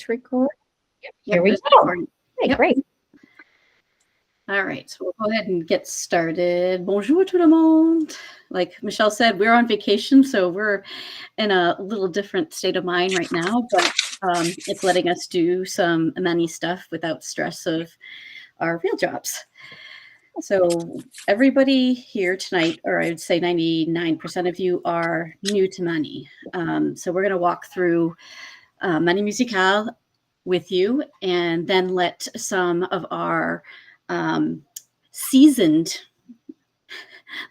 record. Yep, Here we it's go. recording. Okay, Yep. great. All right, so we'll go ahead and get started. Bonjour tout le monde. Like Michelle said, we're on vacation, so we're in a little different state of mind right now, but it's letting us do some Manie stuff without stress of our real jobs. So everybody here tonight, or I would say 99% of you are new to Manie. So we're going to walk through Manie Musicale with you, and then let some of our seasoned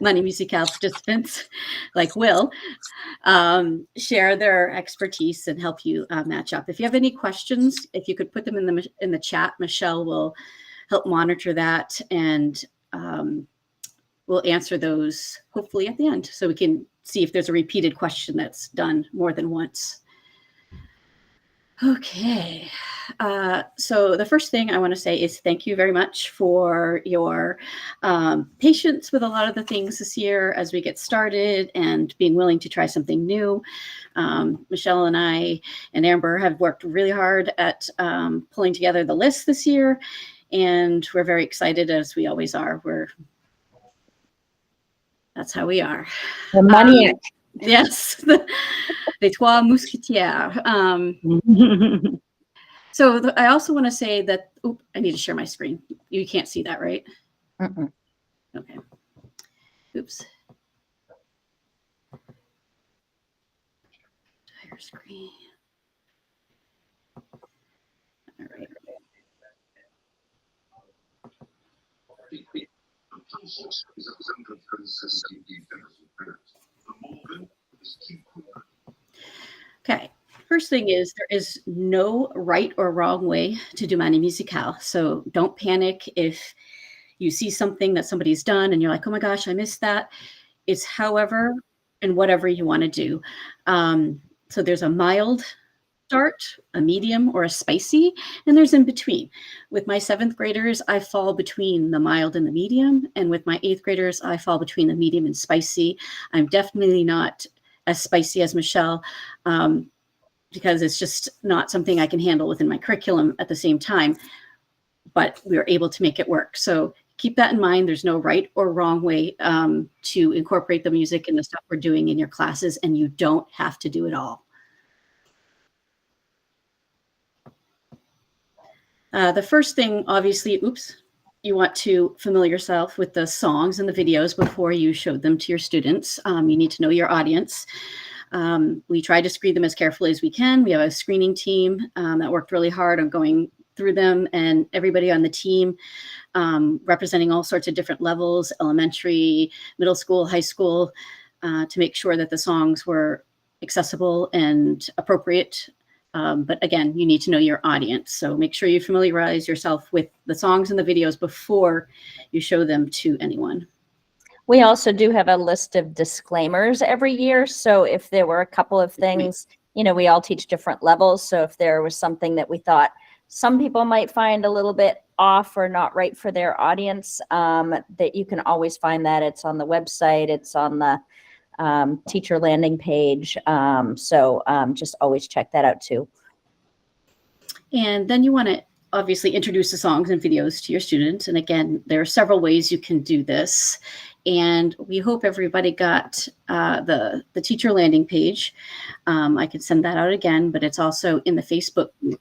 Manie Musicale participants, like Will, share their expertise and help you match up. If you have any questions, if you could put them in the chat, Michelle will help monitor that, and we'll answer those hopefully at the end, so we can see if there's a repeated question that's done more than once. Okay, so the first thing I want to say is thank you very much for your patience with a lot of the things this year as we get started and being willing to try something new. Michelle and I and Amber have worked really hard at pulling together the list this year, and we're very excited, as we always are. That's how we are. The Manie. Yes, les trois mousquetaires. So I also want to say that, I need to share my screen. You can't see that, right? Okay. Oops. Entire screen. All right. Okay. First thing is, there is no right or wrong way to do Manie Musicale. So don't panic if you see something that somebody's done and you're like, oh my gosh, I missed that. It's however and whatever you want to do. So there's a mild start, a medium, or a spicy, and there's in between. With my 7th graders, I fall between the mild and the medium. And with my 8th graders, I fall between the medium and spicy. I'm definitely not as spicy as Michelle, because it's just not something I can handle within my curriculum at the same time, but we were able to make it work. So keep that in mind. There's no right or wrong way to incorporate the music and the stuff we're doing in your classes, and you don't have to do it all. The first thing, obviously, you want to familiar yourself with the songs and the videos before you show them to your students. You need to know your audience. We try to screen them as carefully as we can. We have a screening team that worked really hard on going through them, and everybody on the team representing all sorts of different levels, elementary, middle school, high school, to make sure that the songs were accessible and appropriate. But again, you need to know your audience. So make sure you familiarize yourself with the songs and the videos before you show them to anyone. We also do have a list of disclaimers every year. So if there were a couple of things, we all teach different levels. So if there was something that we thought some people might find a little bit off or not right for their audience, that you can always find that. It's on the website. It's on the teacher landing page. So just always check that out too. And then you want to obviously introduce the songs and videos to your students. And again, there are several ways you can do this. And we hope everybody got the teacher landing page. I can send that out again, but it's also in the Facebook group.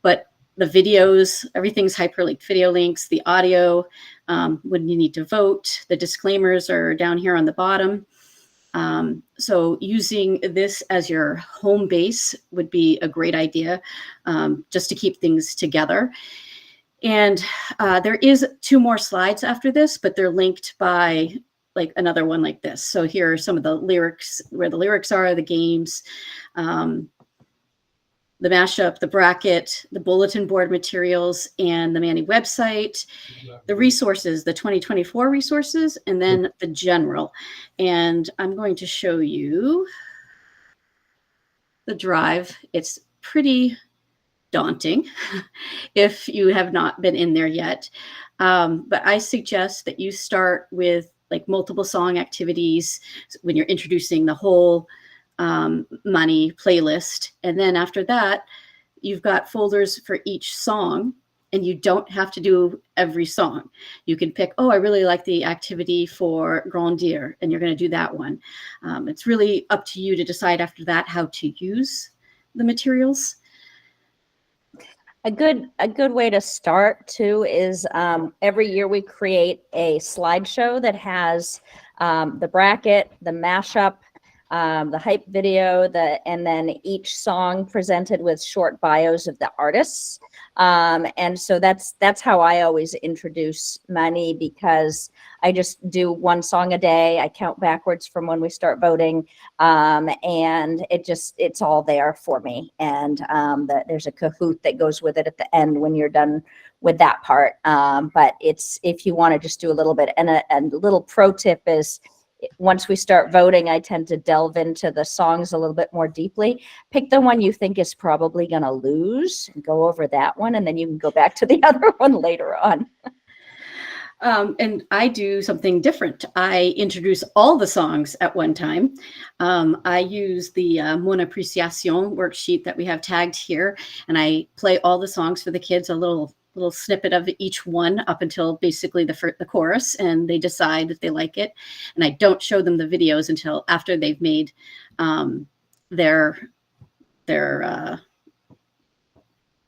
But the videos, everything's hyperlinked video links, the audio, when you need to vote, the disclaimers are down here on the bottom. So using this as your home base would be a great idea, just to keep things together. And there is 2 more slides after this, but they're linked by like another one like this. So here are some of the lyrics, where the lyrics are, the games, the mashup, the bracket, the bulletin board materials, and the Manie website, the resources, the 2024 resources, and then the general. And I'm going to show you the drive. It's pretty daunting if you have not been in there yet. But I suggest that you start with like multiple song activities when you're introducing the whole Manie playlist. And then after that, you've got folders for each song, and you don't have to do every song. You can pick, oh, I really like the activity for Grandir, and you're going to do that one. It's really up to you to decide after that how to use the materials. A good way to start too is every year we create a slideshow that has the bracket, the mashup, the hype video, and then each song presented with short bios of the artists. And so that's how I always introduce Manie, because I just do one song a day. I count backwards from when we start voting, and it's all there for me. And there's a Kahoot that goes with it at the end when you're done with that part. But it's, if you want to just do a little bit, and a little pro tip is, once we start voting, I tend to delve into the songs a little bit more deeply. Pick the one you think is probably going to lose and go over that one, and then you can go back to the other one later on. And I do something different. I introduce all the songs at one time. I use the Mon Appreciation worksheet that we have tagged here, and I play all the songs for the kids, a little snippet of each one up until basically the chorus, and they decide if they like it. And I don't show them the videos until after they've made their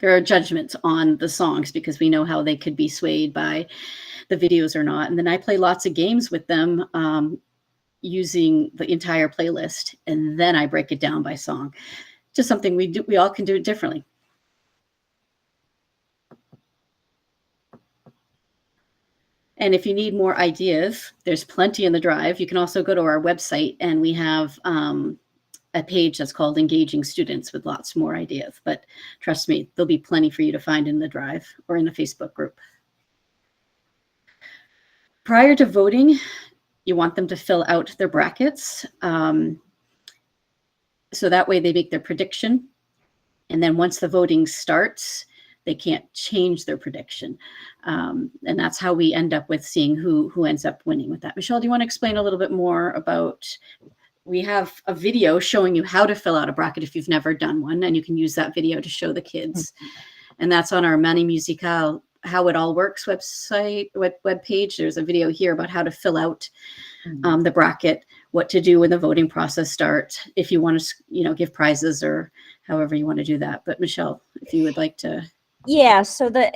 judgments on the songs, because we know how they could be swayed by the videos or not. And then I play lots of games with them using the entire playlist, and then I break it down by song. Just something we all can do it differently. And if you need more ideas, there's plenty in the drive. You can also go to our website, and we have a page that's called Engaging Students with lots more ideas. But trust me, there'll be plenty for you to find in the drive or in the Facebook group. Prior to voting, you want them to fill out their brackets. So that way they make their prediction. And then once the voting starts, they can't change their prediction. And that's how we end up with seeing who ends up winning with that. Michelle, do you want to explain a little bit more about, we have a video showing you how to fill out a bracket if you've never done one, and you can use that video to show the kids. And that's on our Manie Musicale How It All Works website, webpage. There's a video here about how to fill out the bracket, what to do when the voting process starts, if you want to, give prizes or however you want to do that. But Michelle, if you would like to. Yeah,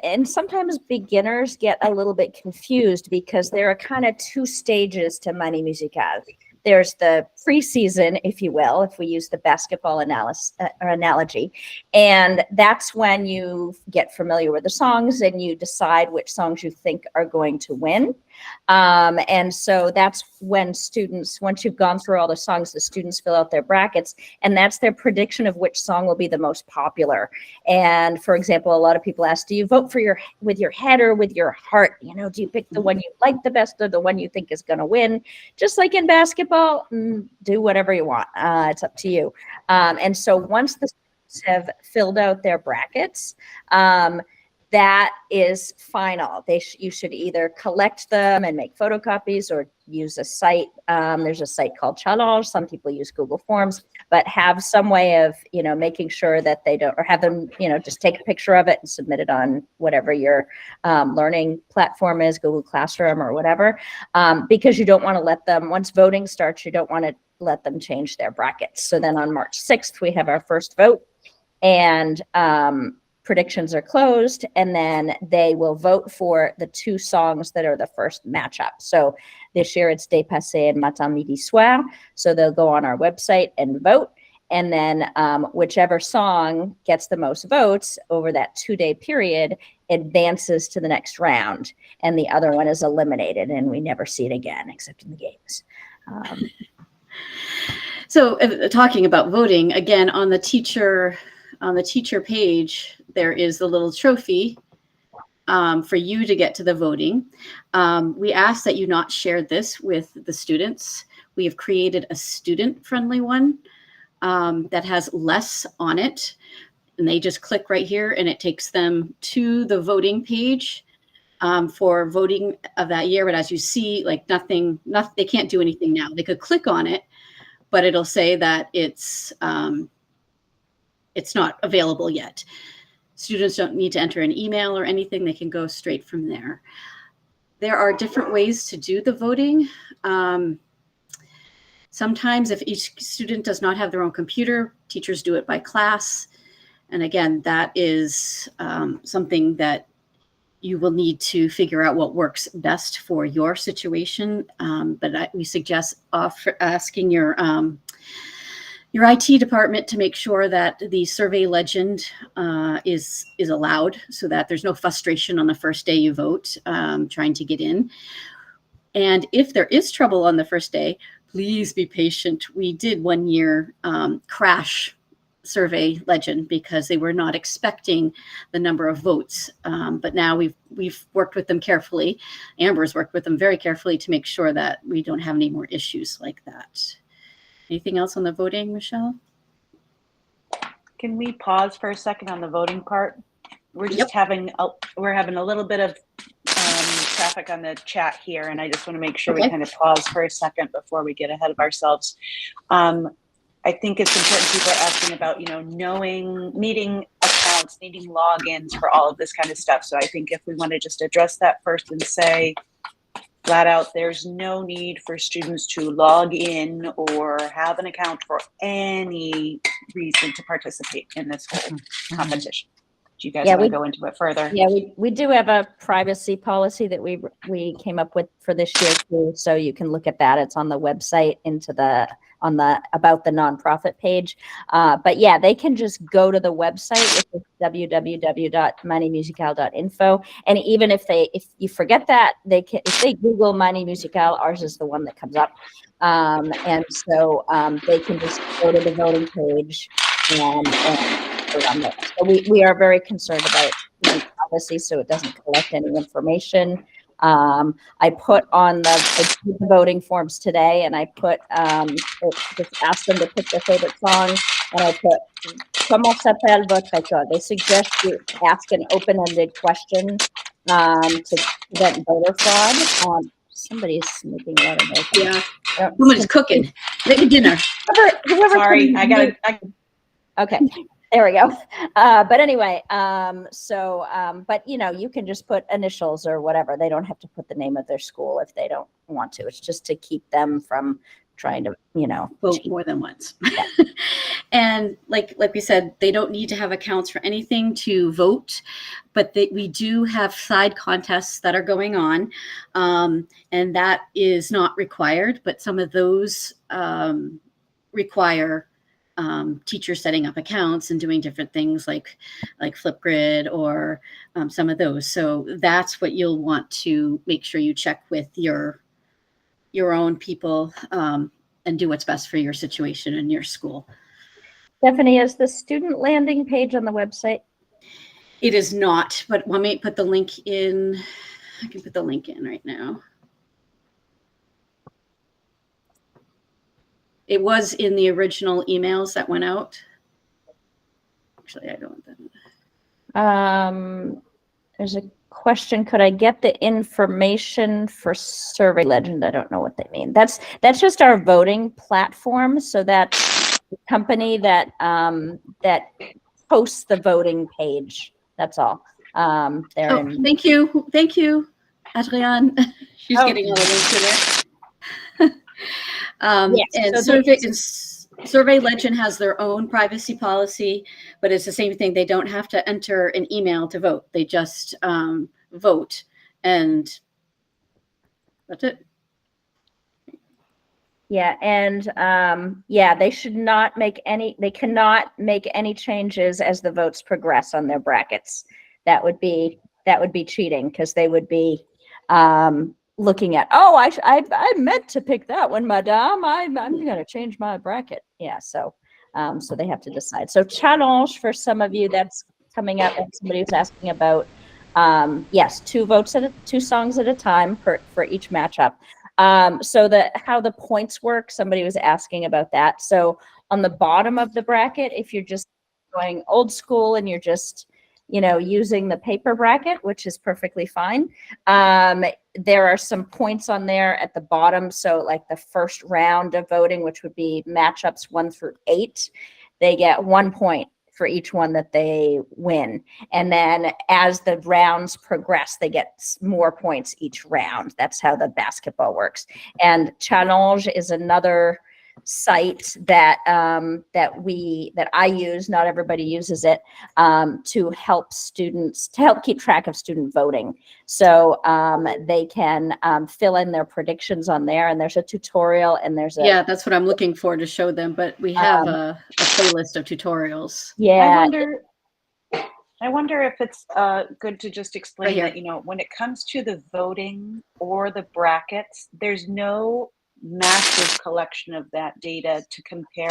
and sometimes beginners get a little bit confused, because there are kind of two stages to Manie Musicale. There's the preseason, if you will, if we use the basketball analogy. And that's when you get familiar with the songs and you decide which songs you think are going to win. And so that's when students, once you've gone through all the songs, the students fill out their brackets, and that's their prediction of which song will be the most popular. And for example, a lot of people ask, do you vote with your head or with your heart? Do you pick the one you like the best or the one you think is going to win? Just like in basketball, do whatever you want. It's up to you. And so once the students have filled out their brackets, that is final. You should either collect them and make photocopies or use a site. There's a site called Challenge. Some people use Google Forms, but have some way of, making sure that they don't, or have them, just take a picture of it and submit it on whatever your learning platform is, Google Classroom or whatever, because you don't want to let them, once voting starts, you don't want to let them change their brackets. So then on March 6th, we have our first vote, and predictions are closed, and then they will vote for the two songs that are the first matchup. So this year it's Dépassé and Matin, Midi, Soir. So they'll go on our website and vote, and then whichever song gets the most votes over that 2-day period advances to the next round, and the other one is eliminated, and we never see it again except in the games. So talking about voting, again, on the teacher page, there is the little trophy for you to get to the voting. We ask that you not share this with the students. We have created a student-friendly one that has less on it, and they just click right here, and it takes them to the voting page for voting of that year. But as you see, like nothing, they can't do anything now. They could click on it, but it'll say that it's it's not available yet. Students don't need to enter an email or anything. They can go straight from there. There are different ways to do the voting. Sometimes if each student does not have their own computer, teachers do it by class. And again, that is something that you will need to figure out what works best for your situation. But we suggest asking your IT department to make sure that the survey legend is allowed, so that there's no frustration on the first day you vote trying to get in. And if there is trouble on the first day, please be patient. We did one year crash survey legend because they were not expecting the number of votes. But now we've worked with them carefully. Amber's worked with them very carefully to make sure that we don't have any more issues like that. Anything else on the voting, Michelle? Can we pause for a second on the voting part? We're just having a little bit of traffic on the chat here, and I just want to make sure we kind of pause for a second before we get ahead of ourselves. I think it's important. People are asking about, needing accounts, needing logins for all of this kind of stuff. So I think if we want to just address that first and say flat out, there's no need for students to log in or have an account for any reason to participate in this whole competition. Do you guys want to go into it further? Yeah, we do have a privacy policy that we came up with for this year too. So you can look at that. It's on the website on the about the nonprofit page. But yeah, they can just go to the website, which is www.maniemusical.info. And even if you forget that, if they Google Manie Musical, ours is the one that comes up. And so they can just go to the voting page and vote on there. So we are very concerned about privacy, so it doesn't collect any information. I put on the voting forms today, and I put just asked them to pick their favorite song, and I put "Comment s'appelle votre école?" They suggest you ask an open-ended question to prevent voter fraud. Somebody's making a lot of noise. Yeah, woman's cooking, making dinner. Whoever Sorry, okay. There we go. But anyway, but you can just put initials or whatever. They don't have to put the name of their school if they don't want to. It's just to keep them from trying to, vote more than once. Yeah. And like we said, they don't need to have accounts for anything to vote, but we do have side contests that are going on, and that is not required, but some of those require teachers setting up accounts and doing different things like Flipgrid or some of those. So that's what you'll want to make sure you check with your own people and do what's best for your situation and your school. Stephanie, is the student landing page on the website? It is not, but let me put the link in. I can put the link in right now. It was in the original emails that went out. Actually, I don't. There's a question. Could I get the information for Survey Legend? I don't know what they mean. That's just our voting platform. So that's the company that posts the voting page. That's all. Thank you, Adrienne. She's getting all the links in there. Yes, and Survey Legend has their own privacy policy, but it's the same thing. They don't have to enter an email to vote. They just vote, and that's it. Yeah, and they should not make any. They cannot make any changes as the votes progress on their brackets. That would be cheating, because they would be looking at, I meant to pick that one, madame. I'm going to change my bracket. Yeah, so they have to decide. So challenge for some of you that's coming up, and somebody was asking about, yes, 2 songs at a time for each matchup. So how the points work, somebody was asking about that. So on the bottom of the bracket, if you're just going old school and you're just using the paper bracket, which is perfectly fine. There are some points on there at the bottom. So like the first round of voting, which would be matchups 1 through 8, they get 1 point. for each one that they win. And then as the rounds progress, they get more points each round. That's how the basketball works. And Challenge is another site that that I use. Not everybody uses it, to help keep track of student voting. So they can fill in their predictions on there, and there's a tutorial, and there's a Yeah, that's what I'm looking for to show them. But we have a playlist of tutorials. yeah. I wonder if it's good to just explain Right that, you know, when it comes to the voting or the brackets, there's no massive collection of that data to compare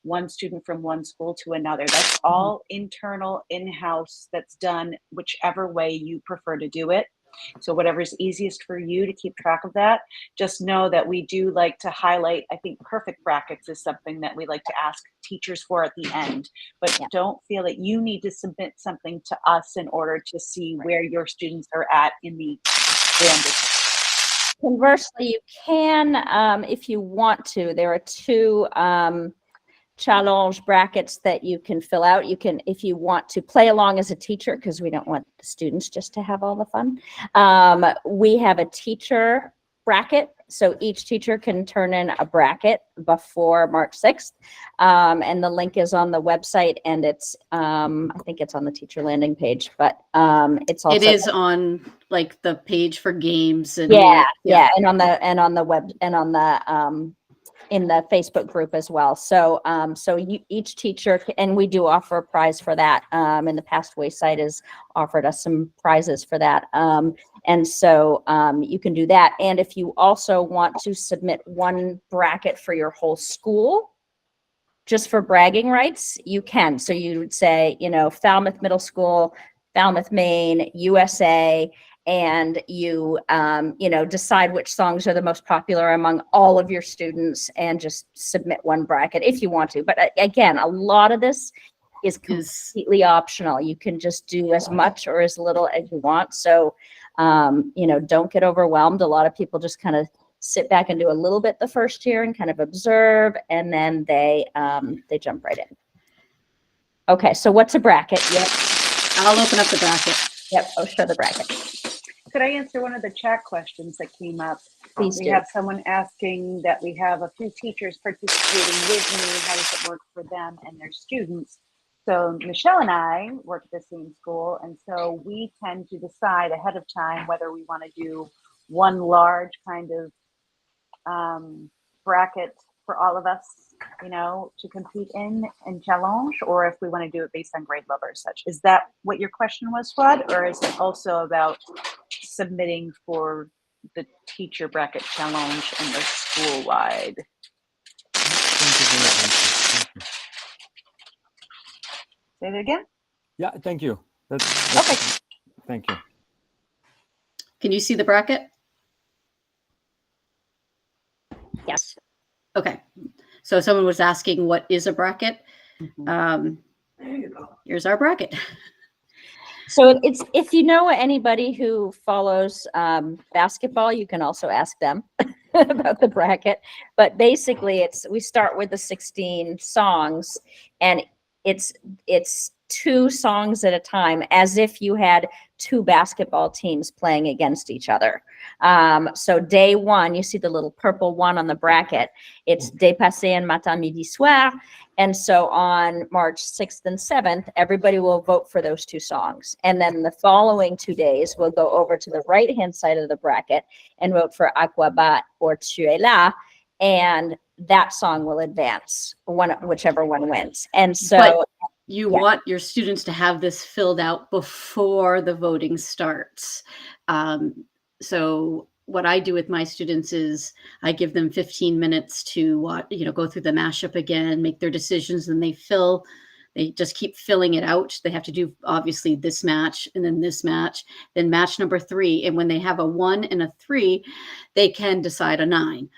one student from one school to another. That's all internal, in-house, that's done whichever way you prefer to do it. So whatever's easiest for you to keep track of that. Just know that we do like to highlight, I think perfect brackets is something that we like to ask teachers for at the end, but Yeah. don't feel that you need to submit something to us in order to see where your students are at in the standard. Conversely, you can, if you want to. There are two challenge brackets that you can fill out. You can, if you want to play along as a teacher, because we don't want the students just to have all the fun. We have a teacher bracket. So each teacher can turn in a bracket before March 6th. And the link is on the website, and it's, I think it's on the teacher landing page, but it's also. It is on like the page for games. And Yeah. And on the web, and on the, in the Facebook group as well. So, each teacher, and we do offer a prize for that. In the past, Wayside has offered us some prizes for that. And so you can do that. And if you also want to submit one bracket for your whole school, just for bragging rights, you can. So you would say, you know, Falmouth Middle School, Falmouth, Maine, USA, and you, decide which songs are the most popular among all of your students, and just submit one bracket if you want to. But again, a lot of this is completely optional. You can just do as much or as little as you want. So, don't get overwhelmed. A lot of people just kind of sit back and do a little bit the first year and kind of observe, and then they jump right in. Okay, so what's a bracket? Yep. I'll open up the bracket. Yep, I'll show the bracket. Could I answer one of the chat questions that came up? Please We do. have someone asking that we have a few teachers participating with me. How does it work for them and their students? So Michelle and I work at the same school, and so we tend to decide ahead of time whether we want to do one large kind of bracket for all of us, to compete in challenge, or if we want to do it based on grade level or such. Is that what your question was, Fuad, or is it also about submitting for the teacher bracket challenge and the school wide? Say it again. Yeah, thank you. That's Okay. Thank you. Can you see the bracket? Yes. Okay. So someone was asking, what is a bracket? There you go. Here's our bracket. So it's, if you know anybody who follows basketball, you can also ask them about the bracket. But basically, we start with the 16 songs, and it's 2 songs at a time, as if you had 2 basketball teams playing against each other. So day 1, you see the little purple 1 on the bracket. It's Dépassé and Matin, Midi, Soir. And so on March 6th and 7th, everybody will vote for those 2 songs. And then the following 2 days, we'll go over to the right-hand side of the bracket and vote for Aquabat or Tu es là. And that song will advance, whichever one wins. And so... But you want your students to have this filled out before the voting starts. So what I do with my students is I give them 15 minutes to go through the mashup again, make their decisions, and they just keep filling it out. They have to do obviously this match and then this match, then match number 3. And when they have a 1 and a 3, they can decide a 9.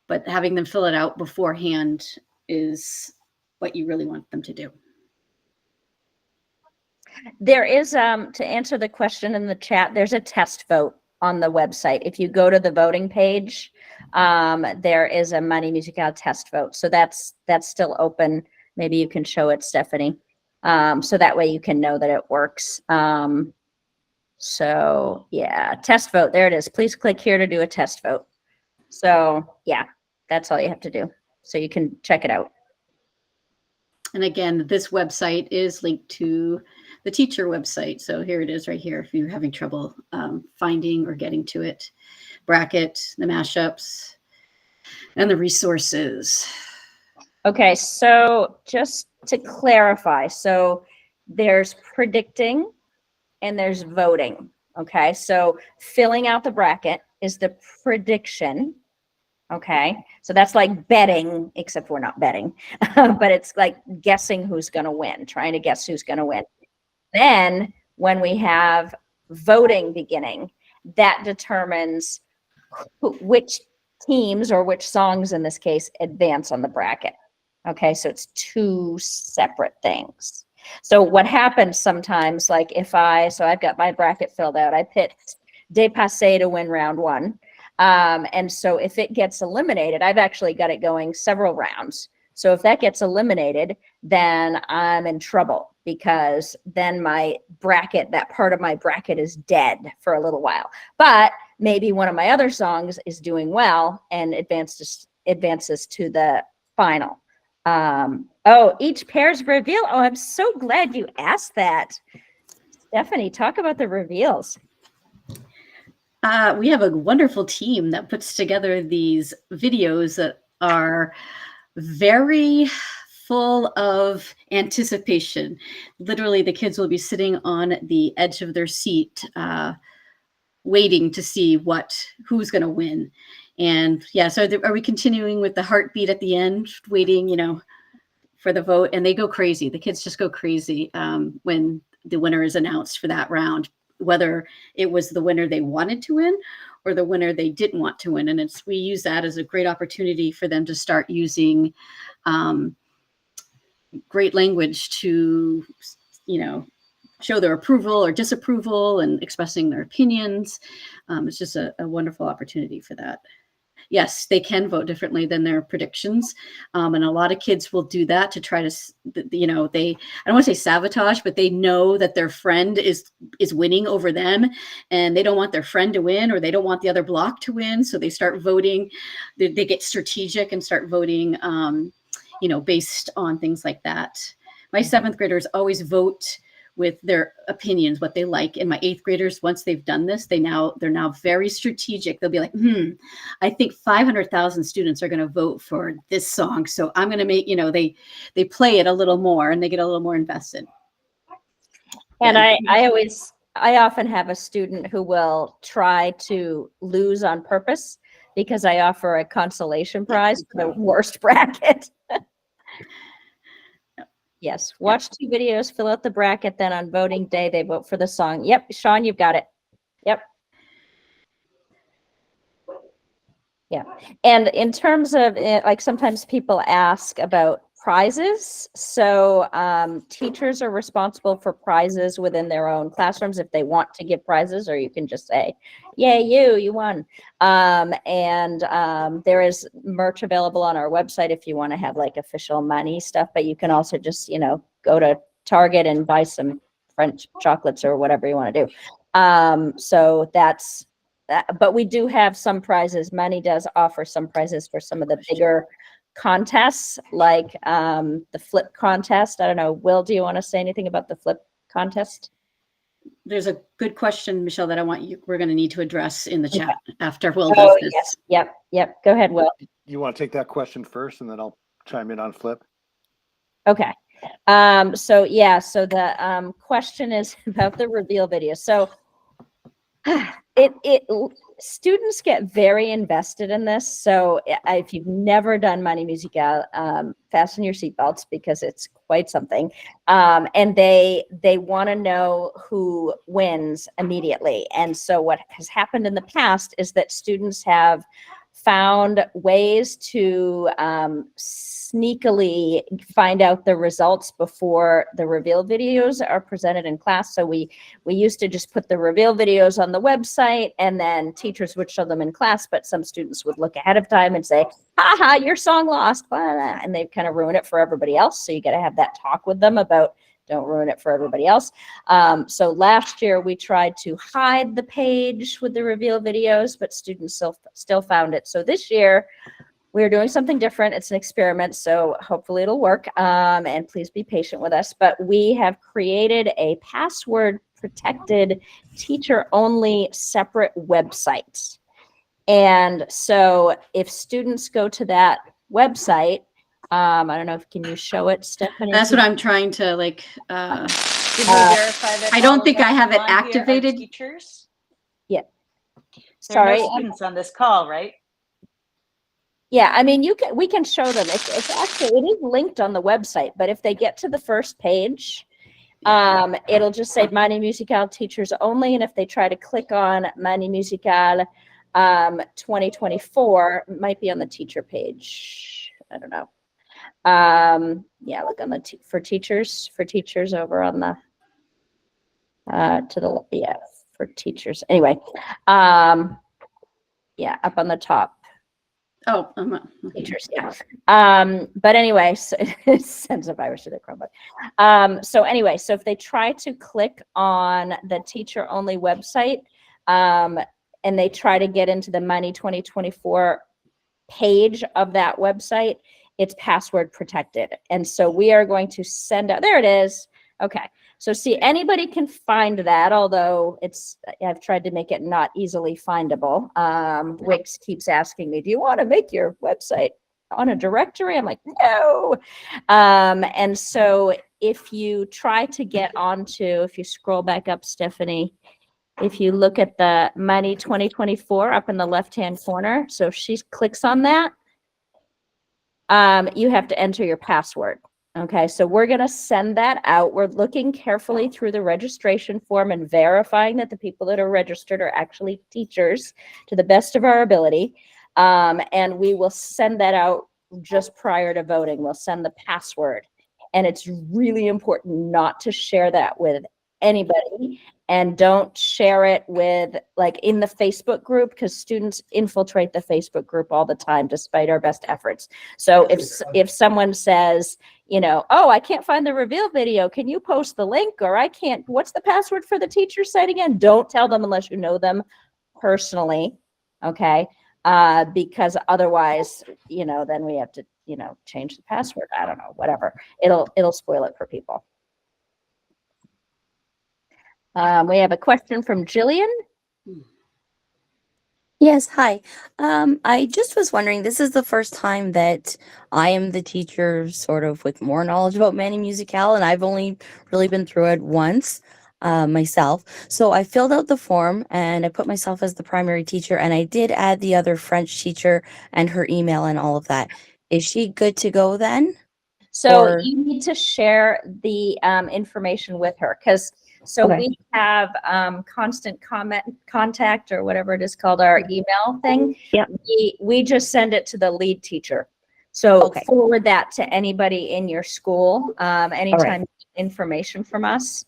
But having them fill it out beforehand is what you really want them to do. There is, to answer the question in the chat, there's a test vote on the website. If you go to the voting page, there is a Manie Musicale test vote. So that's still open maybe you can show it, Stephanie. So that way you can know that it works. So yeah, test vote. There it is. Please click here to do a test vote. So yeah, that's all you have to do. So you can check it out. And again, this website is linked to the teacher website. So here it is right here if you're having trouble finding or getting to it. Bracket, the mashups, and the resources. Okay, so just to clarify, so there's predicting and there's voting. Okay, so filling out the bracket is the prediction. Okay, so that's like betting, except we're not betting, but it's like guessing who's going to win, trying to guess who's going to win. Then when we have voting beginning, that determines which teams or which songs in this case advance on the bracket. Okay, so it's two separate things. So what happens sometimes, like so I've got my bracket filled out, I picked Dépassé to win round one. And so if it gets eliminated, I've actually got it going several rounds. So if that gets eliminated, then I'm in trouble because then my bracket, that part of my bracket is dead for a little while. But maybe one of my other songs is doing well and advances to the final. Each pair's reveal. Oh, I'm so glad you asked that. Stephanie, talk about the reveals. We have a wonderful team that puts together these videos that are very full of anticipation. Literally, the kids will be sitting on the edge of their seat, waiting to see who's going to win. And yeah, so are we continuing with the heartbeat at the end, waiting, for the vote? And they go crazy. The kids just go crazy when the winner is announced for that round, whether it was the winner they wanted to win or the winner they didn't want to win. And we use that as a great opportunity for them to start using great language to, show their approval or disapproval and expressing their opinions. It's just a wonderful opportunity for that. Yes, they can vote differently than their predictions. And a lot of kids will do that to try to, I don't want to say sabotage, but they know that their friend is winning over them and they don't want their friend to win or they don't want the other block to win. So they start voting, they get strategic and start voting, based on things like that. My 7th graders always vote with their opinions, what they like. And my 8th graders, once they've done this, they're now very strategic. They'll be like, I think 500,000 students are going to vote for this song. So I'm going to make, they play it a little more and they get a little more invested. And I often have a student who will try to lose on purpose because I offer a consolation prize for the worst bracket. Yes. Watch 2 videos, fill out the bracket. Then on voting day, they vote for the song. Yep. Sean, you've got it. Yep. Yeah. And in terms of like sometimes people ask about prizes. So teachers are responsible for prizes within their own classrooms if they want to give prizes, or you can just say, yay, you won. There is merch available on our website if you want to have like official Manie stuff, but you can also just, go to Target and buy some French chocolates or whatever you want to do. So that's that. But we do have some prizes. Manie does offer some prizes for some of the bigger contests, like the flip contest. I don't know, Will, do you want to say anything about the flip contest? There's a good question, Michelle, that we're going to need to address in the chat after Will does this. Yes. Yep. Go ahead, Will. You want to take that question first and then I'll chime in on flip? Okay. So the question is about the reveal video. So students get very invested in this. So if you've never done Manie Musicale, fasten your seatbelts because it's quite something. And they want to know who wins immediately. And so what has happened in the past is that students have found ways to sneakily find out the results before the reveal videos are presented in class. So we used to just put the reveal videos on the website and then teachers would show them in class, but some students would look ahead of time and say, haha, your song lost, blah, blah, blah, and they kind of ruin it for everybody else. So you got to have that talk with them about don't ruin it for everybody else. So last year we tried to hide the page with the reveal videos, but students still found it. So this year we're doing something different. It's an experiment, so hopefully it'll work. And please be patient with us. But we have created a password protected teacher only separate website. And so if students go to that website, I don't know if can you show it, Stephanie? That's what I'm trying to like. Did we verify that I don't all of think our I have it people on here are activated. Teachers? Yeah. There are Sorry. no students on this call, right? Yeah, I mean, we can show them. It's actually, it is linked on the website, but if they get to the first page, it'll just say Manie Musical teachers only. And if they try to click on Manie Musical 2024, it might be on the teacher page. I don't know. Yeah, look on the for teachers over on the for teachers. Anyway, yeah, up on the top. Oh, Teachers, yeah. But anyway, so it sends a virus to the Chromebook. So anyway, so if they try to click on the teacher only website, and they try to get into the Manie 2024 page of that website, it's password protected. And so we are going to send out, there it is. Okay. So see, anybody can find that, although I've tried to make it not easily findable. Wix keeps asking me, do you want to make your website on a directory? I'm like, no. And so if you try to get onto, if you scroll back up, Stephanie, if you look at the Manie 2024 up in the left-hand corner, so if she clicks on that, you have to enter your password. Okay, so we're going to send that out. We're looking carefully through the registration form and verifying that the people that are registered are actually teachers to the best of our ability. And we will send that out just prior to voting. We'll send the password. And it's really important not to share that with anybody, and don't share it with like in the Facebook group, because students infiltrate the Facebook group all the time despite our best efforts. So if someone says, you know, oh, I can't find the reveal video, can you post the link? Or I can't, what's the password for the teacher site again? Don't tell them unless you know them personally. Okay. Because otherwise, you know, then we have to, you know, change the password. I don't know, whatever. It'll spoil it for people. We have a question from Jillian. Yes, hi. I just was wondering, this is the first time that I am the teacher sort of with more knowledge about Manie Musical, and I've only really been through it once myself. So I filled out the form and I put myself as the primary teacher, and I did add the other French teacher and her email and all of that. Is she good to go then? So Or- you need to share the information with her, because so Okay. we have constant contact, or whatever it is called, our email thing. Yep. We just send it to the lead teacher. So Okay. forward that to anybody in your school. Anytime you get information from us,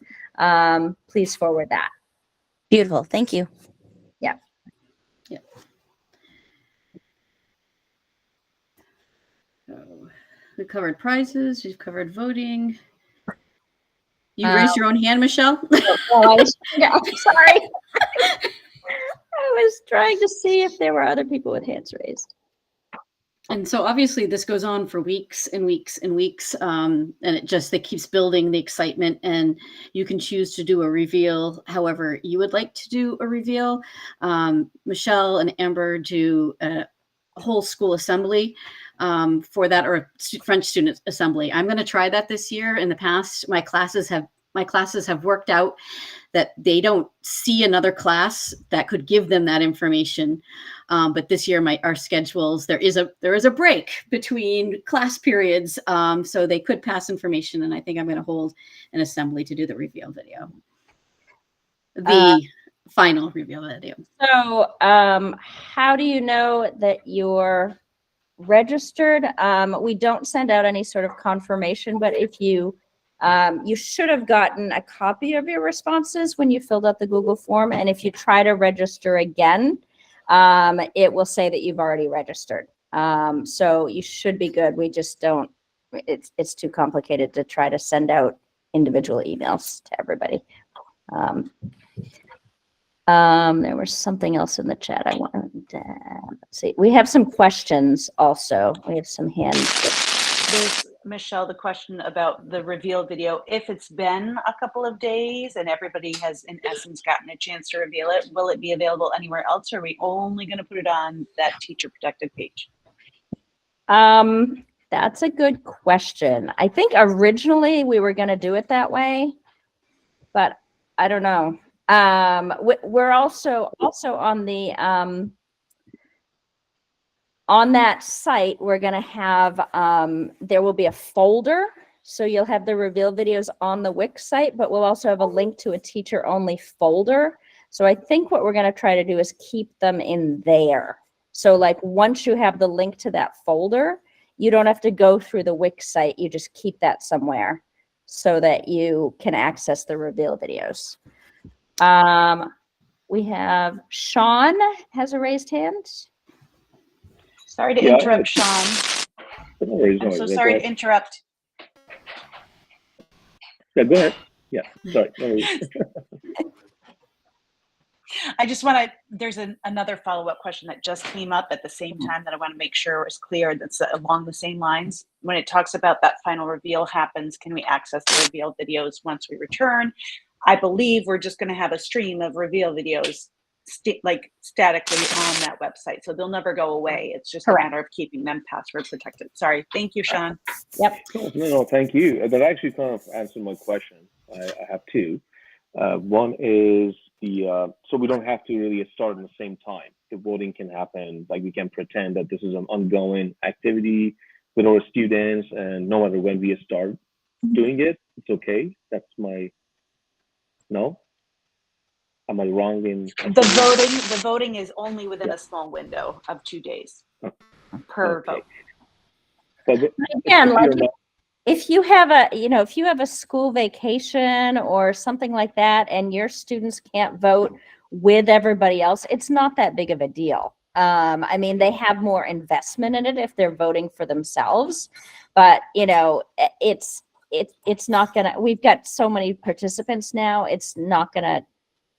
please forward that. Beautiful. Thank you. Yeah. Yeah. So we covered prizes. We've covered voting. You raised your own hand, Michelle? Oh, I'm sorry. I was trying to see if there were other people with hands raised. And so obviously this goes on for weeks and weeks and weeks. And it keeps building the excitement, and you can choose to do a reveal however you would like to do a reveal. Michelle and Amber do a whole school assembly for that, or a French student assembly. I'm going to try that this year. In the past, my classes have worked out that they don't see another class that could give them that information. But this year, our schedules, there is a break between class periods, so they could pass information. And I think I'm going to hold an assembly to do the reveal video. final reveal video. So, how do you know that you're registered? We don't send out any sort of confirmation, but if you, you should have gotten a copy of your responses when you filled out the Google form. And if you try to register again, it will say that you've already registered. So you should be good. We just don't, it's too complicated to try to send out individual emails to everybody. There was something else in the chat I wanted to, let's see. We have some questions also. We have some hands. There's, Michelle, the question about the reveal video. If it's been a couple of days and everybody has, in essence, gotten a chance to reveal it, will it be available anywhere else? Or are we only going to put it on that teacher protected page? That's a good question. I think originally we were going to do it that way, but I don't know. We're also on the on that site, we're going to have there will be a folder, so you'll have the reveal videos on the Wix site, but we'll also have a link to a teacher only folder. So I think what we're going to try to do is keep them in there. So like once you have the link to that folder, you don't have to go through the Wix site, you just keep that somewhere so that you can access the reveal videos. We have Sean has a raised hand. Sorry to interrupt, Sean. I'm so sorry to interrupt. Yeah, go ahead. Yeah, sorry. No worries. I just want to, there's another follow-up question that just came up at the same time that I want to make sure is clear, that's along the same lines. When it talks about that final reveal happens, can we access the reveal videos once we return? I believe we're just going to have a stream of reveal videos like statically on that website. So they'll never go away. It's just Correct. a matter of keeping them password protected. Sorry. Thank you, Sean. Yep. No, thank you. That actually kind of answered my question. I have two. One is the, so we don't have to really start at the same time. The voting can happen, like we can pretend that this is an ongoing activity with our students, and no matter when we start doing it, it's okay. That's my, no? Am I wrong in The voting is only within a small window of 2 days per vote. But Again, like if you have a, if you have a school vacation or something like that and your students can't vote with everybody else, it's not that big of a deal. I mean, they have more investment in it if they're voting for themselves, but it's not gonna, we've got so many participants now, it's not gonna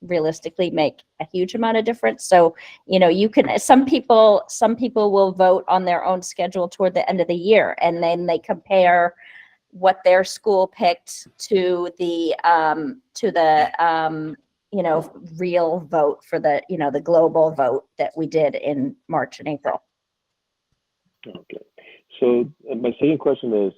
realistically make a huge amount of difference. So, you can, some people will vote on their own schedule toward the end of the year, and then they compare what their school picked to the real vote for the, the global vote that we did in March and April. Okay. So my second question is,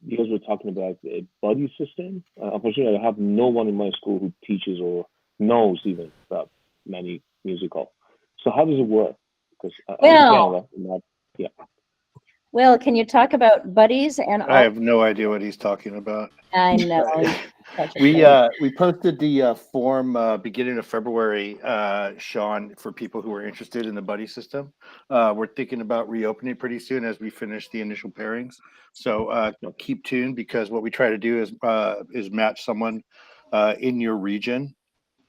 you guys were talking about a buddy system. Unfortunately, I have no one in my school who teaches or knows even about Manie musical. So how does it work? Because Well, yeah. Will, can you talk about buddies? And I have no idea what he's talking about. I know. We posted the form beginning of February, Sean, for people who are interested in the buddy system. We're thinking about reopening pretty soon as we finish the initial pairings. So keep tuned, because what we try to do is match someone in your region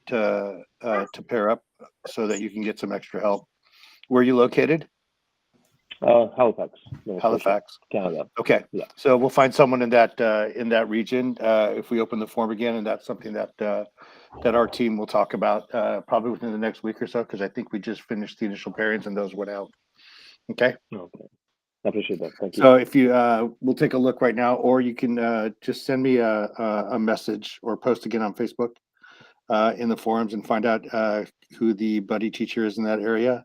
to pair up so that you can get some extra help. Where are you located? Halifax. Halifax, Canada. Okay, Yeah. So we'll find someone in that region if we open the form again, and that's something that our team will talk about probably within the next week or so, because I think we just finished the initial pairings and those went out. Okay. Okay. I appreciate that. Thank you. So if you, we'll take a look right now, or you can just send me a message or post again on Facebook in the forums and find out who the buddy teacher is in that area.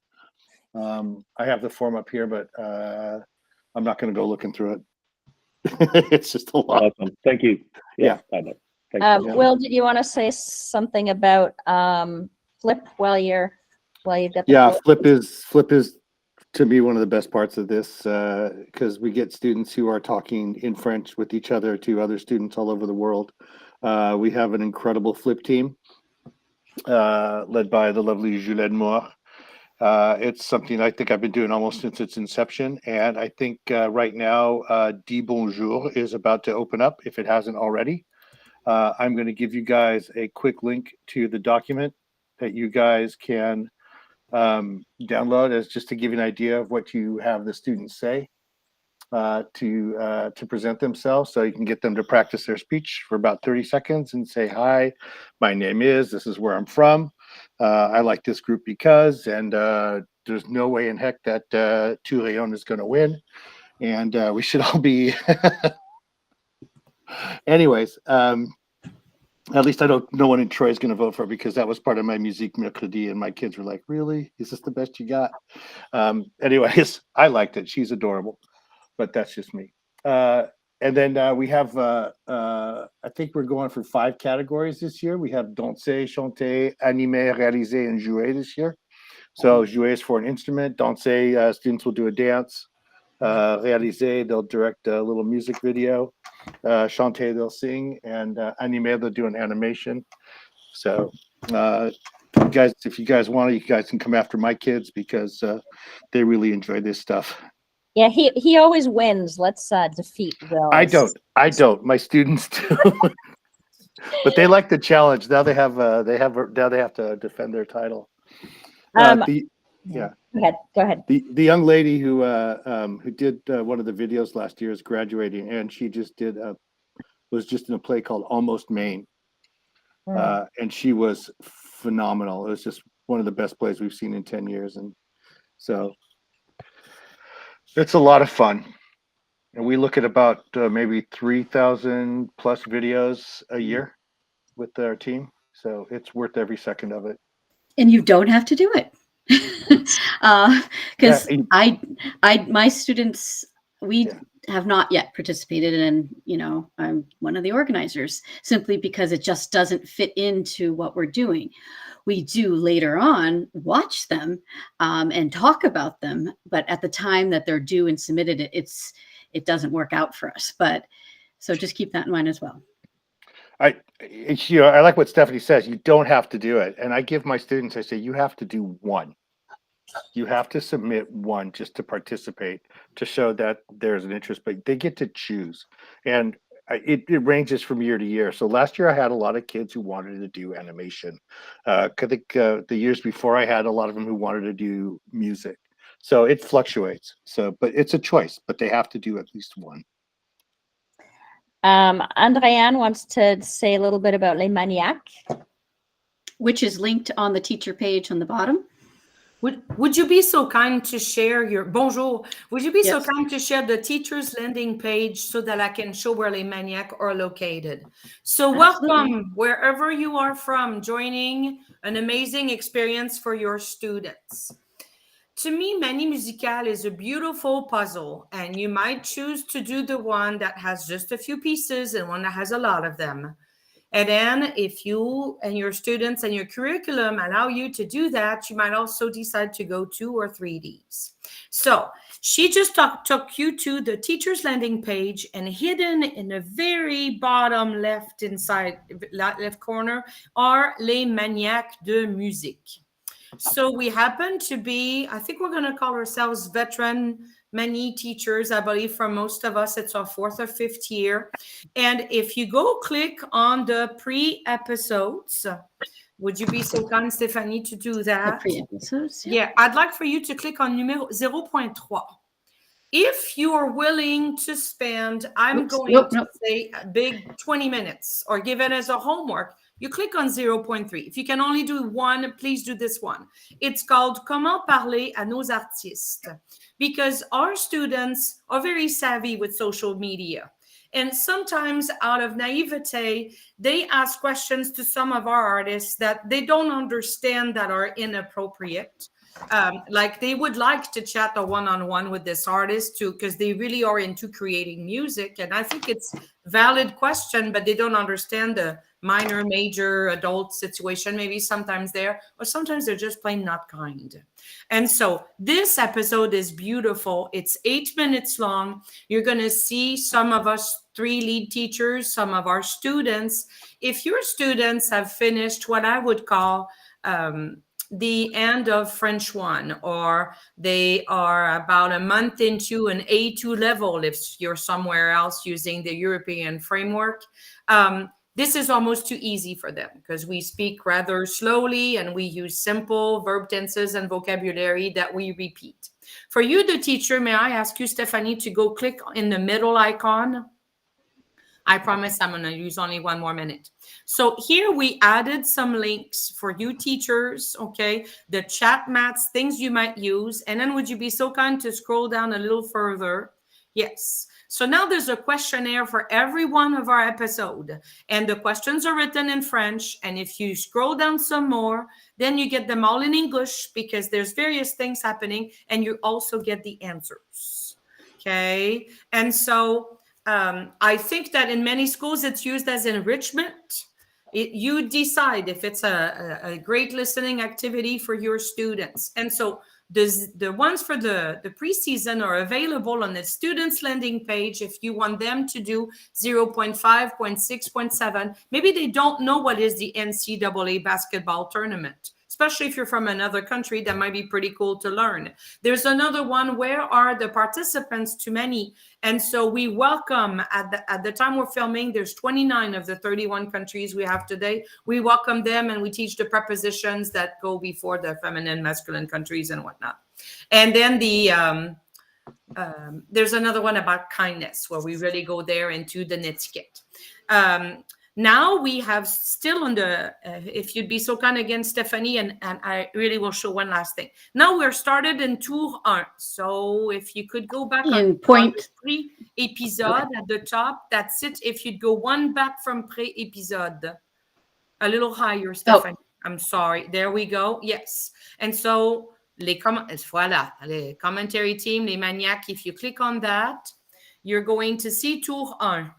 I have the form up here, but I'm not going to go looking through it. It's just a lot. Awesome. Thank you. Yeah. I know. Thank you. Will, did you want to say something about Flip while you've got the Yeah, floor? Flip is to me one of the best parts of this, because we get students who are talking in French with each other to other students all over the world. We have an incredible Flip team. led by the lovely Juliette Moore. It's something I think I've been doing almost since its inception. And I think right now, Dis Bonjour is about to open up if it hasn't already. I'm going to give you guys a quick link to the document that you guys can download as just to give you an idea of what you have the students say to present themselves, so you can get them to practice their speech for about 30 seconds and say, hi, my name is, this is where I'm from. I like this group because, and there's no way in heck that Tourayon is going to win. And we should all be, anyways, at least I don't, no one in Troy is going to vote for it because that was part of my Musique Mercredi. And my kids were like, really? Is this the best you got? Anyways, I liked it. She's adorable, but that's just me. And then we have, I think we're going for 5 categories this year. We have danser, chanter, animer, réaliser, and jouer this year. So jouer is for an instrument. Danser, students will do a dance. Réaliser, they'll direct a little music video. Chanter, they'll sing. And animer, they'll do an animation. So guys, if you guys want, you guys can come after my kids because they really enjoy this stuff. Yeah, he always wins. Let's defeat Will. I don't. My students do, but they like the challenge. Now they have now they have to defend their title. Yeah. Go ahead. The young lady who did one of the videos last year is graduating, and she just was just in a play called Almost Maine, and she was phenomenal. It was just one of the best plays we've seen in 10 years, and so it's a lot of fun. And we look at about maybe 3,000 plus videos a year with our team. So it's worth every second of it. And you don't have to do it. Because my students, we have not yet participated in, I'm one of the organizers simply because it just doesn't fit into what we're doing. We do later on watch them and talk about them, but at the time that they're due and submitted, it doesn't work out for us. But so just keep that in mind as well. I like what Stephanie says. You don't have to do it. And I give my students, I say, you have to do one. You have to submit one just to participate, to show that there's an interest, but they get to choose. And it ranges from year to year. So last year I had a lot of kids who wanted to do animation. I think the years before I had a lot of them who wanted to do music. So it fluctuates. But it's a choice, but they have to do at least one. Andréane wants to say a little bit about Les Maniaques, which is linked on the teacher page on the bottom. Would you be so kind to share your bonjour? Would you be so kind to share the teacher's landing page so that I can show where Les Maniaques are located? So welcome wherever you are from, joining an amazing experience for your students. To me, Manie Musicale is a beautiful puzzle, and you might choose to do the one that has just a few pieces and one that has a lot of them. And then if you and your students and your curriculum allow you to do that, you might also decide to go 2 or 3Ds. So she just took you to the teacher's landing page, and hidden in the very bottom left corner are Les Maniaques de Musique. So we happen to be, I think we're going to call ourselves veteran Manie teachers. I believe for most of us, it's our 4th or 5th year. And if you go click on the pre-episodes, would you be so kind, Stephanie, to do that? The pre-episodes? Yeah, I'd like for you to click on numéro 0.3. If you are willing to spend, I'm going to say a big 20 minutes or give it as a homework, you click on 0.3. If you can only do one, please do this one. It's called Comment parler à nos artistes, because our students are very savvy with social media. And sometimes out of naivete, they ask questions to some of our artists that they don't understand, that are inappropriate. Like they would like to chat a one-on-one with this artist too, because they really are into creating music. And I think it's a valid question, but they don't understand the minor, major, adult situation, maybe sometimes there, or sometimes they're just plain not kind. And so this episode is beautiful. It's 8 minutes long. You're going to see some of us three lead teachers, some of our students. If your students have finished what I would call the end of French 1, or they are about a month into an A2 level, if you're somewhere else using the European framework, this is almost too easy for them because we speak rather slowly and we use simple verb tenses and vocabulary that we repeat. For you, the teacher, may I ask you, Stephanie, to go click in the middle icon? I promise I'm going to use only 1 more minute. So here we added some links for you teachers, okay? The chat mats, things you might use. And then would you be so kind to scroll down a little further? Yes. So now there's a questionnaire for every one of our episode. And the questions are written in French. And if you scroll down some more, then you get them all in English because there's various things happening. And you also get the answers, okay? And so I think that in many schools, it's used as enrichment. You decide if it's a great listening activity for your students. And so the ones for the preseason are available on the students landing page if you want them to do 0.5, 0.6, 0.7. Maybe they don't know what is the NCAA basketball tournament. Especially if you're from another country, that might be pretty cool to learn. There's another one, where are the participants to Manie? And so we welcome, at the time we're filming, there's 29 of the 31 countries we have today. We welcome them and we teach the prepositions that go before the feminine, masculine countries and whatnot. And then there's another one about kindness, where we really go there into the netiquette. Now we have still on the, if you'd be so kind again, Stephanie, and I really will show one last thing. Now we're started in tour 1. So if you could go back on pré-épisode at the top, that's it. If you'd go one back from pré-épisode, a little higher, Stephanie. I'm sorry. There we go. Yes. And so voilà, les commentary team, les maniacs, if you click on that, you're going to see tour 1.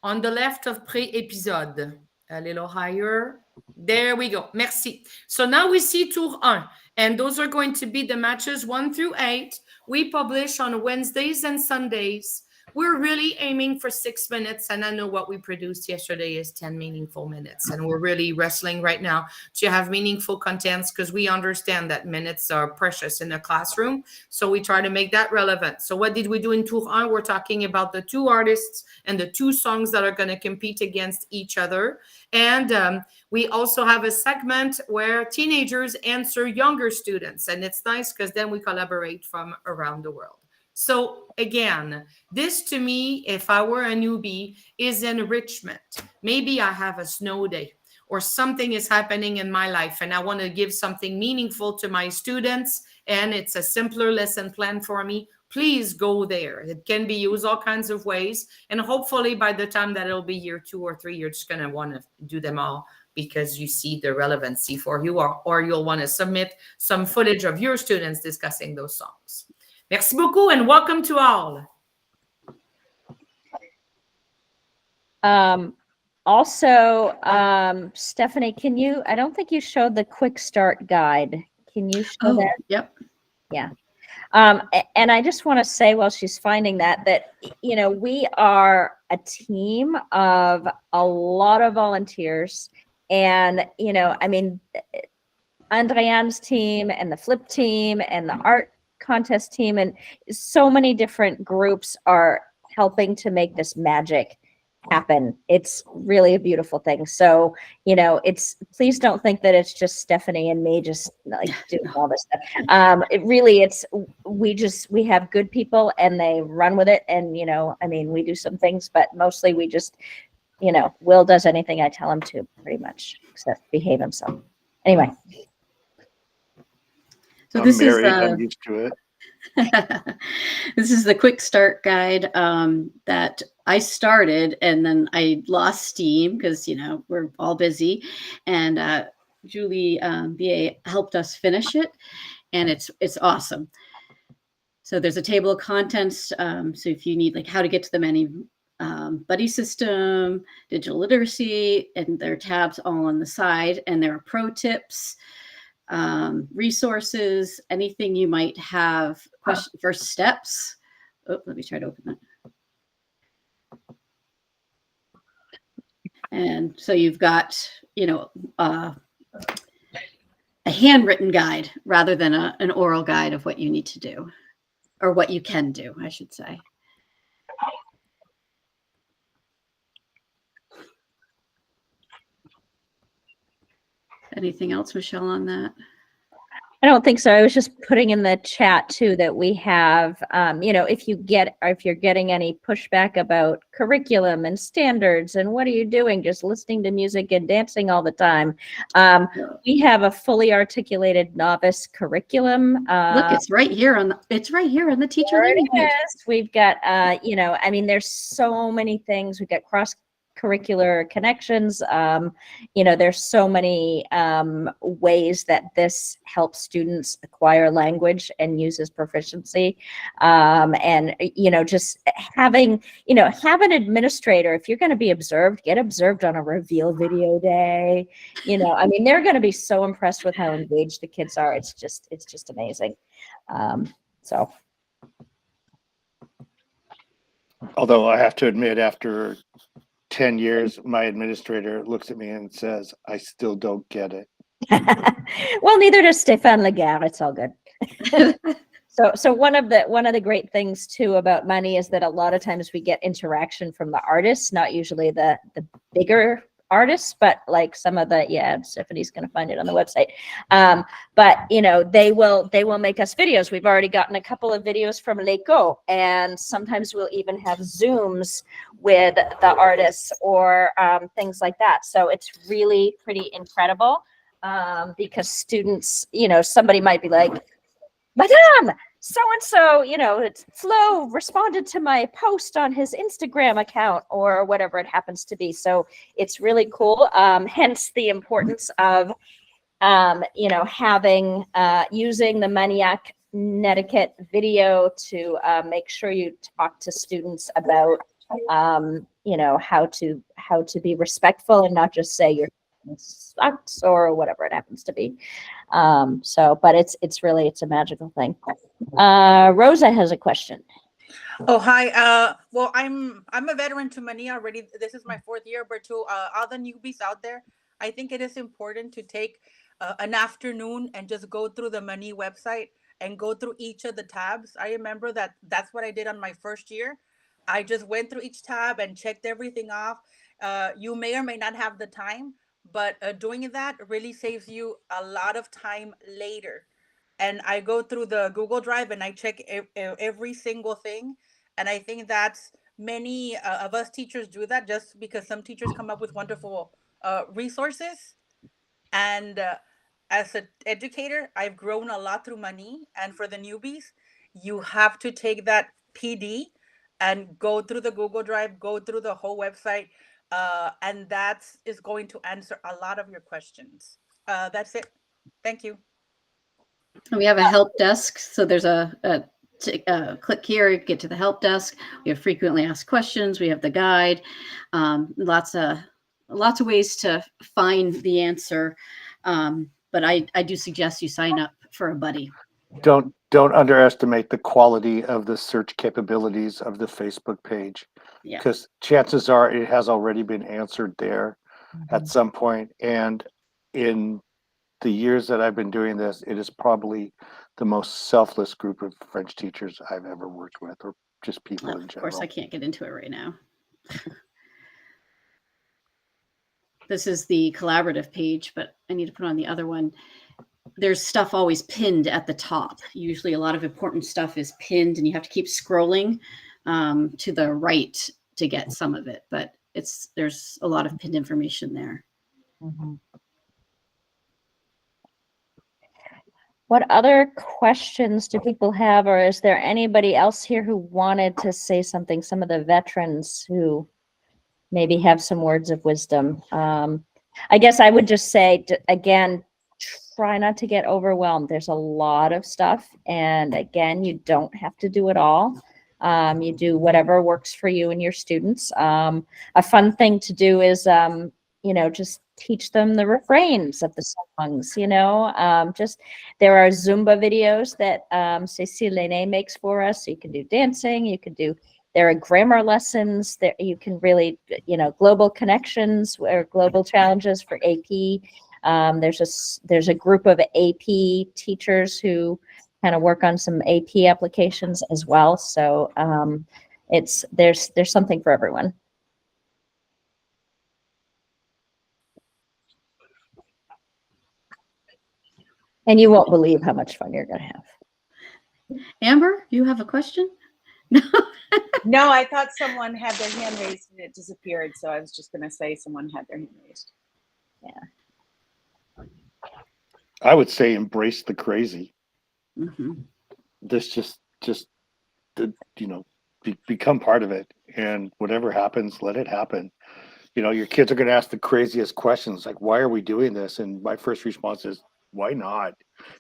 On the left of pré-épisode, a little higher. There we go. Merci. So now we see tour 1. And those are going to be the matches 1 through 8. We publish on Wednesdays and Sundays. We're really aiming for 6 minutes. And I know what we produced yesterday is 10 meaningful minutes. And we're really wrestling right now to have meaningful contents because we understand that minutes are precious in a classroom. So we try to make that relevant. So what did we do in Tour 1? We're talking about the 2 artists and the 2 songs that are going to compete against each other. And we also have a segment where teenagers answer younger students. And it's nice because then we collaborate from around the world. So again, this to me, if I were a newbie, is enrichment. Maybe I have a snow day or something is happening in my life and I want to give something meaningful to my students and it's a simpler lesson plan for me. Please go there. It can be used all kinds of ways. And hopefully by the time that it'll be year 2 or 3, you're just going to want to do them all because you see the relevancy for you, or you'll want to submit some footage of your students discussing those songs. Merci beaucoup and welcome to all. Also, Stephanie, can you, I don't think you showed the quick start guide. Can you show that? Yep. Yeah. And I just want to say while she's finding that, you know, we are a team of a lot of volunteers and, you know, I mean, Andréane's team and the flip team and the art contest team and so many different groups are helping to make this magic happen. It's really a beautiful thing. So, you know, please don't think that it's just Stephanie and me just like doing all this stuff. It really, we have good people and they run with it. And, you know, I mean, we do some things, but mostly we just, you know, Will does anything I tell him to pretty much, except behave himself. Anyway. So I'm married, I'm used to it. This is the quick start guide that I started and then I lost steam because, you know, we're all busy. And Julie BA helped us finish it. And it's awesome. So there's a table of contents. So if you need like how to get to the Manie buddy system, digital literacy, and there are tabs all on the side. And there are pro tips, resources, anything you might have, first steps. Oh, let me try to open that. And so you've got, a handwritten guide rather than an oral guide of what you need to do, or what you can do, I should say. Anything else, Michelle, on that? I don't think so. I was just putting in the chat too that we have, if you're getting any pushback about curriculum and standards and what are you doing, just listening to music and dancing all the time. We have a fully articulated novice curriculum. Look, it's right here on the teacher There it landing page. is. We've got, there's so many things. We've got cross-curricular connections. There's so many ways that this helps students acquire language and uses proficiency. Just have an administrator. If you're going to be observed, get observed on a reveal video day. They're going to be so impressed with how engaged the kids are. It's just amazing. Although I have to admit, after 10 years, my administrator looks at me and says, I still don't get it. Well, neither does Stéphane Lagarde. It's all good. So one of the great things too about Manie is that a lot of times we get interaction from the artists, not usually the bigger artists, but like some of the, Stephanie's going to find it on the website. But they will make us videos. We've already gotten a couple of videos from Leco, and sometimes we'll even have Zooms with the artists or things like that. So it's really pretty incredible because students, somebody might be like, Madame, so-and-so, Flo responded to my post on his Instagram account or whatever it happens to be. So it's really cool. Hence the importance of, having, using the Maniac Netiquette video to make sure you talk to students about, how to be respectful and not just say you're sucks or whatever it happens to be. But it's a magical thing. Rosa has a question. Oh, hi. Well, I'm a veteran to Manie already. This is my 4th year, but to all the newbies out there, I think it is important to take an afternoon and just go through the Manie website and go through each of the tabs. I remember that's what I did on my first year. I just went through each tab and checked everything off. You may or may not have the time, but doing that really saves you a lot of time later. And I go through the Google Drive and I check every single thing. And I think that's many of us teachers do that just because some teachers come up with wonderful resources. And as an educator, I've grown a lot through Manie. And for the newbies, you have to take that PD and go through the Google Drive, go through the whole website. And that is going to answer a lot of your questions. That's it. Thank you. We have a help desk. So there's a click here, get to the help desk. We have frequently asked questions. We have the guide. Lots of ways to find the answer. But I do suggest you sign up for a buddy. Don't underestimate the quality of the search capabilities of the Facebook page, because chances are it has already been answered there at some point. And in the years that I've been doing this, it is probably the most selfless group of French teachers I've ever worked with, or just people in general. Of course, I can't get into it right now. This is the collaborative page, but I need to put on the other one. There's stuff always pinned at the top. Usually a lot of important stuff is pinned and you have to keep scrolling to the right to get some of it, but there's a lot of pinned information there. Mm-hmm. What other questions do people have, or is there anybody else here who wanted to say something? Some of the veterans who maybe have some words of wisdom. I guess I would just say, again, try not to get overwhelmed. There's a lot of stuff. And again, you don't have to do it all. You do whatever works for you and your students. A fun thing to do is, just teach them the refrains of the songs, there are Zumba videos that Cécile Lenné makes for us. So you can do dancing, you can do There are grammar lessons that you can really, global connections or global challenges for AP. There's a group of AP teachers who kind of work on some AP applications as well. So there's something for everyone. And you won't believe how much fun you're going to have. Amber, you have a question? No, I thought someone had their hand raised and it disappeared. So I was just going to say someone had their hand raised. Yeah. I would say embrace the crazy. Mm-hmm. This just become part of it, and whatever happens, let it happen. Your kids are going to ask the craziest questions, like, why are we doing this? And my first response is, why not?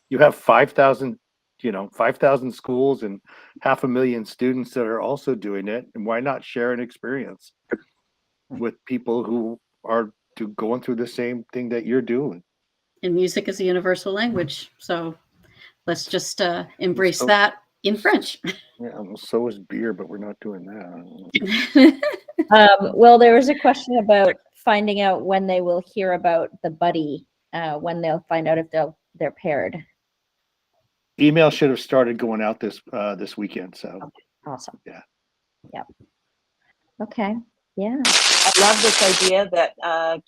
You have 5,000 schools and 500,000 students that are also doing it, and why not share an experience with people who are going through the same thing that you're doing? And music is a universal language, so let's just embrace that in French. Yeah, well, so is beer, but we're not doing that. Well, there was a question about finding out when they will hear about the buddy, when they'll find out if they're paired. Email should have started going out this weekend. So Awesome. Yeah. Okay. Yeah. I love this idea that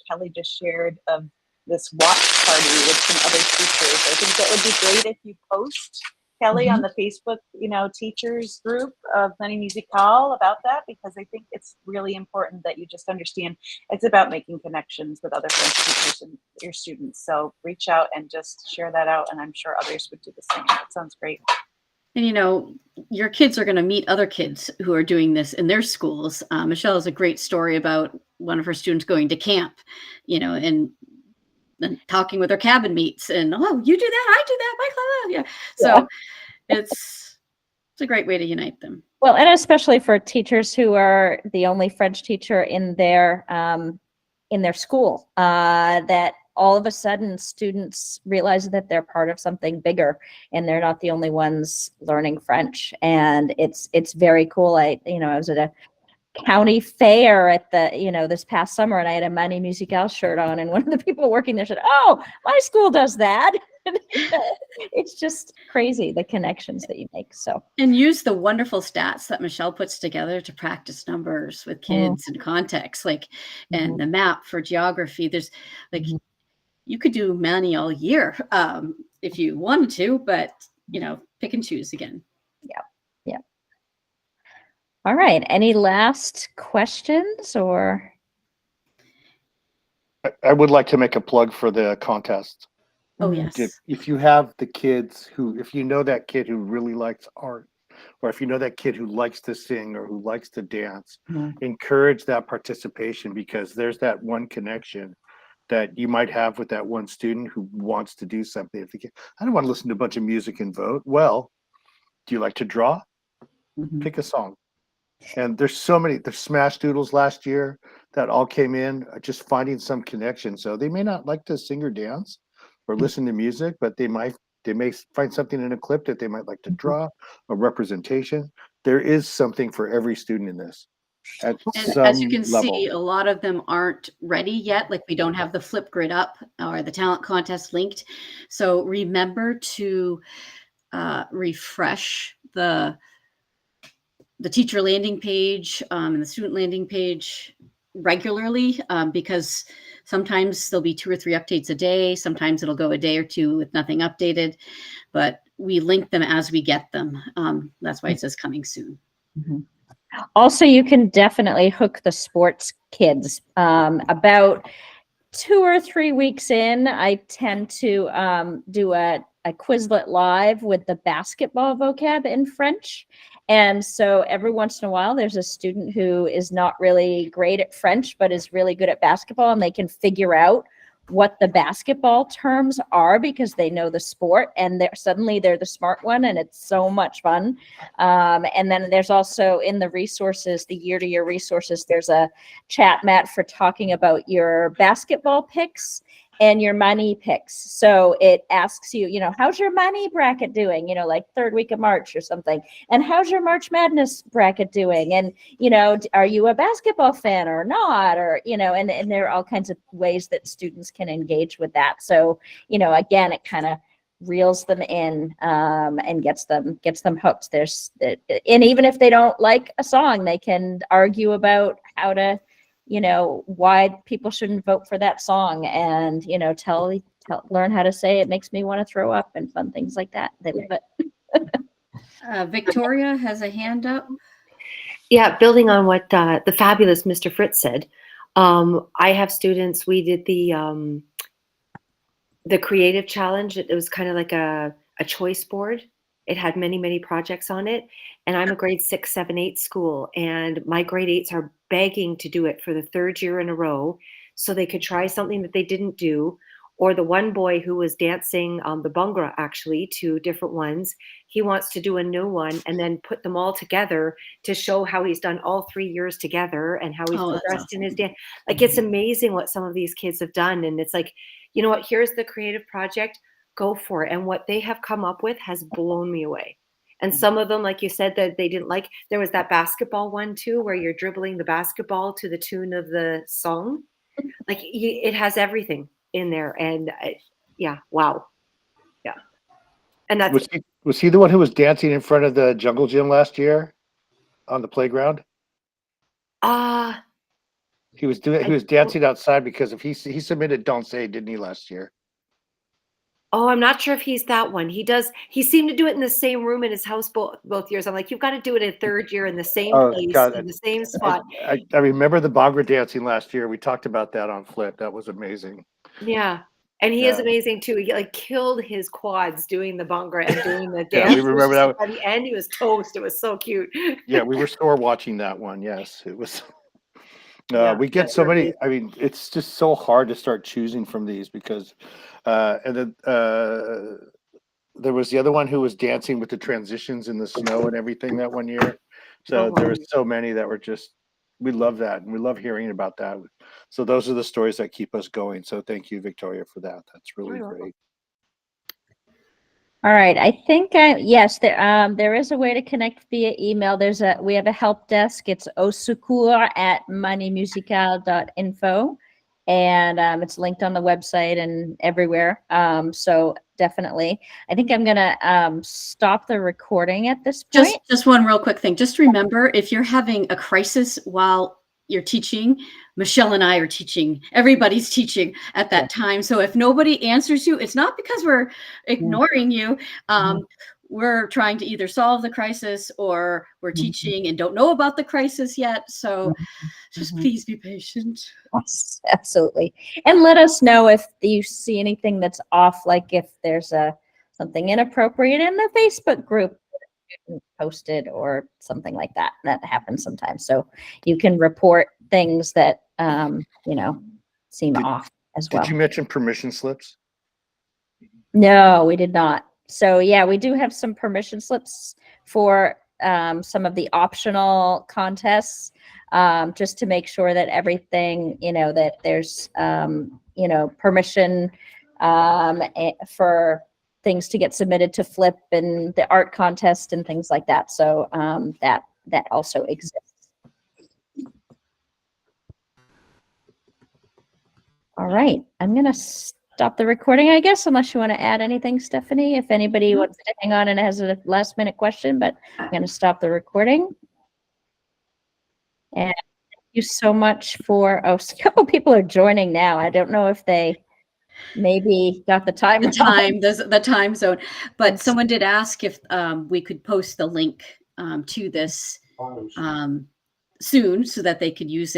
Kelly just shared of this watch party with some other teachers. I think that would be great if you post, Kelly, on the Facebook, teachers group of Manie Musicale about that, because I think it's really important that you just understand it's about making connections with other French teachers and your students. So reach out and just share that out, and I'm sure others would do the same. That sounds great. And your kids are going to meet other kids who are doing this in their schools. Michelle has a great story about one of her students going to camp, and talking with her cabin mates, and you do that, I do that, my class, So it's a great way to unite them. Well, and especially for teachers who are the only French teacher in their school, that all of a sudden students realize that they're part of something bigger and they're not the only ones learning French. And it's very cool. I was at a county fair at this past summer, and I had a Manie Musicale shirt on, and one of the people working there said, "Oh, my school does that." It's just crazy, the connections that you make. So, and use the wonderful stats that Michelle puts together to practice numbers with kids and context, and the map for geography. There's you could do Manie all year if you wanted to, but pick and choose again. Yeah. All right. Any last questions or? I would like to make a plug for the contest. Oh, yes. If you have the kids if you know that kid who really likes art, or if you know that kid who likes to sing or who likes to dance, encourage that participation, because there's that one connection that you might have with that one student who wants to do something. If I don't want to listen to a bunch of music and vote. Well, do you like to draw? Pick a song. And there's Smash Doodles last year that all came in, just finding some connection. So they may not like to sing or dance or listen to music, but they may find something in a clip that they might like to draw, a representation. There is something for every student in this. And as you can see, a lot of them aren't ready yet. Like, we don't have the Flipgrid up or the talent contest linked. So remember to refresh the teacher landing page and the student landing page regularly, because sometimes there'll be 2 or 3 updates a day. Sometimes it'll go a day or 2 with nothing updated, but we link them as we get them. That's why it says coming soon. Also, you can definitely hook the sports kids. About 2 or 3 weeks in, I tend to do a Quizlet live with the basketball vocab in French. And so every once in a while, there's a student who is not really great at French, but is really good at basketball, and they can figure out what the basketball terms are because they know the sport, and suddenly they're the smart one, and it's so much fun. And then there's also in the resources, the year-to-year resources, there's a chat mat for talking about your basketball picks. and your Manie picks. So it asks you, how's your Manie bracket doing? Like third week of March or something. And how's your March Madness bracket doing? And, are you a basketball fan or not? Or, and there are all kinds of ways that students can engage with that. So, again, it kind of reels them in and gets them hooked. And even if they don't like a song, they can argue about how to, why people shouldn't vote for that song, and learn how to say it makes me want to throw up and fun things like that. They love it. Victoria has a hand up. Yeah, building on what the fabulous Mr. Fritz said, I have students. We did the creative challenge. It was kind of like a choice board. It had many, many projects on it. And I'm a grade 6, 7, 8 school. And my grade 8s are begging to do it for the third year in a row so they could try something that they didn't do. Or the one boy who was dancing the Bhangra, actually, to different ones, he wants to do a new one and then put them all together to show how he's done all 3 years together and how he's progressed in his dance. Like, it's amazing what some of these kids have done. And it's like, you know what, here's the creative project. Go for it. And what they have come up with has blown me away. And some of them, like you said, that they didn't like. There was that basketball one too, where you're dribbling the basketball to the tune of the song. Like, it has everything in there. And yeah, wow. Yeah. And that's was he the one who was dancing in front of the jungle gym last year on the playground? He was dancing outside because he submitted Don't Say, didn't he, last year? Oh, I'm not sure if he's that one. He seemed to do it in the same room in his house both years. I'm like, you've got to do it in third year in the same place, in the same spot. I remember the Bhangra dancing last year. We talked about that on Flip. That was amazing. Yeah. And he is amazing too. He killed his quads doing the Bhangra and doing the dance. Yeah, we remember that. By the end, he was toast. It was so cute. Yeah, we were store watching that one. Yes, it was. We get so many. I mean, it's just so hard to start choosing from these because, and then there was the other one who was dancing with the transitions in the snow and everything that one year. So there were so many that were just. We love that, and we love hearing about that. So those are the stories that keep us going. So thank you, Victoria, for that. That's really great. All right, I think yes, there is a way to connect via email. We have a help desk. It's ausecours@maniemusical.info, and it's linked on the website and everywhere. So definitely, I think I'm gonna stop the recording at this point. Just one real quick thing. Just remember, if you're having a crisis while you're teaching, Michelle and I are teaching. Everybody's teaching at that time. So if nobody answers you, it's not because we're ignoring you. We're trying to either solve the crisis or we're teaching and don't know about the crisis yet. So just please be patient. Yes, absolutely. And let us know if you see anything that's off, like if there's something inappropriate in the Facebook group posted or something like that. That happens sometimes. So you can report things that seem off as well. Did you mention permission slips? No, we did not. So yeah, we do have some permission slips for some of the optional contests, just to make sure that everything, that there's permission for things to get submitted to Flip and the art contest and things like that. So that also exists. All right, I'm gonna stop the recording, I guess, unless you want to add anything, Stephanie. If anybody wants to hang on and has a last minute question, but I'm gonna stop the recording. And thank you so much for. Oh, a couple people are joining now. I don't know if they maybe got the time. The time zone. But someone did ask if we could post the link to this soon so that they could use it.